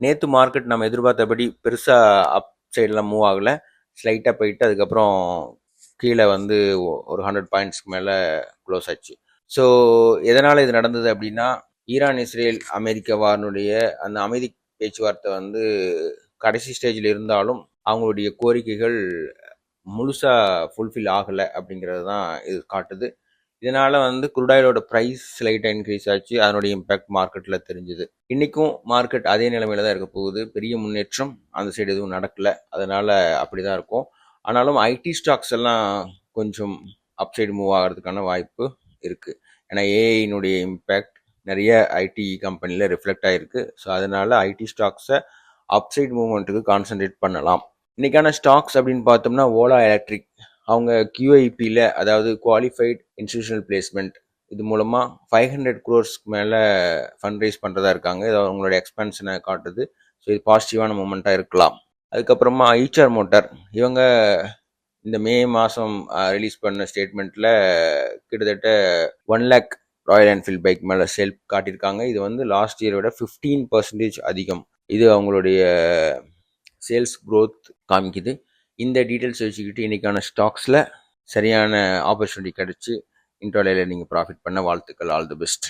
நேற்று மார்க்கெட் நம்ம எதிர்பார்த்தபடி பெருசாக அப் சைடெலாம் மூவ் ஆகலை, ஸ்லைட்டாக போயிட்டு அதுக்கப்புறம் கீழே வந்து ஒரு 100 பாயிண்ட்ஸ்க்கு மேலே க்ளோஸ் ஆச்சு. ஸோ எதனால் இது நடந்தது அப்படின்னா, ஈரான் இஸ்ரேல் அமெரிக்க வாரினுடைய அந்த அமைதி பேச்சுவார்த்தை வந்து கடைசி ஸ்டேஜில் இருந்தாலும் அவங்களுடைய கோரிக்கைகள் முழுசாக ஃபுல்ஃபில் ஆகலை அப்படிங்கிறது தான் இது காட்டுது. இதனால் வந்து குரூடாயிலோட ப்ரைஸ் ஸ்லைட்டாக இன்க்ரீஸ் ஆச்சு, அதனுடைய இம்பேக்ட் மார்க்கெட்டில் தெரிஞ்சுது. இன்றைக்கும் மார்க்கெட் அதே நிலைமையில தான் இருக்க போகுது, பெரிய முன்னேற்றம் அந்த சைடு எதுவும் நடக்கலை, அதனால் அப்படி தான் இருக்கும். ஆனாலும் ஐடி ஸ்டாக்ஸ் எல்லாம் கொஞ்சம் அப்சைடு மூவ் ஆகிறதுக்கான வாய்ப்பு இருக்குது. ஏன்னா ஏஐனுடைய இம்பேக்ட் நிறைய ஐடி கம்பெனியில் ரிஃப்ளெக்ட் ஆகிருக்கு. ஸோ அதனால் ஐடி ஸ்டாக்ஸை அப்சைட் மூவ்மெண்ட்டுக்கு கான்சன்ட்ரேட் பண்ணலாம். இன்றைக்கான ஸ்டாக்ஸ் அப்படின்னு பார்த்தோம்னா, ஓலா எலக்ட்ரிக் அவங்க QIPயில், அதாவது குவாலிஃபைட் இன்ஸ்டிடியூஷனல் பிளேஸ்மெண்ட், இது மூலமாக 500 crores மேலே ஃபண்ட் ரைஸ் பண்ணுறதா இருக்காங்க. இது அவங்களோட எக்ஸ்பென்ஷனை காட்டுது. ஸோ இது பாசிட்டிவான மூமெண்ட்டாக இருக்கலாம். அதுக்கப்புறமா ஐச்சர் மோட்டார், இவங்க இந்த மே மாதம் ரிலீஸ் பண்ண ஸ்டேட்மெண்ட்டில் கிட்டத்தட்ட 1 lakh ராயல் என்ஃபீல்ட் பைக் மேலே சேல் காட்டியிருக்காங்க. இது வந்து லாஸ்ட் இயரோட 15% அதிகம். இது அவங்களுடைய சேல்ஸ் க்ரோத் காமிக்குது. இந்த டீட்டெயில்ஸ் வச்சுக்கிட்டு இன்றைக்கான ஸ்டாக்ஸில் சரியான ஆப்பர்ச்சுனிட்டி கிடச்சி இன்ட்ராடேல நீங்கள் ப்ராஃபிட் பண்ண வாழ்த்துக்கள். All the best.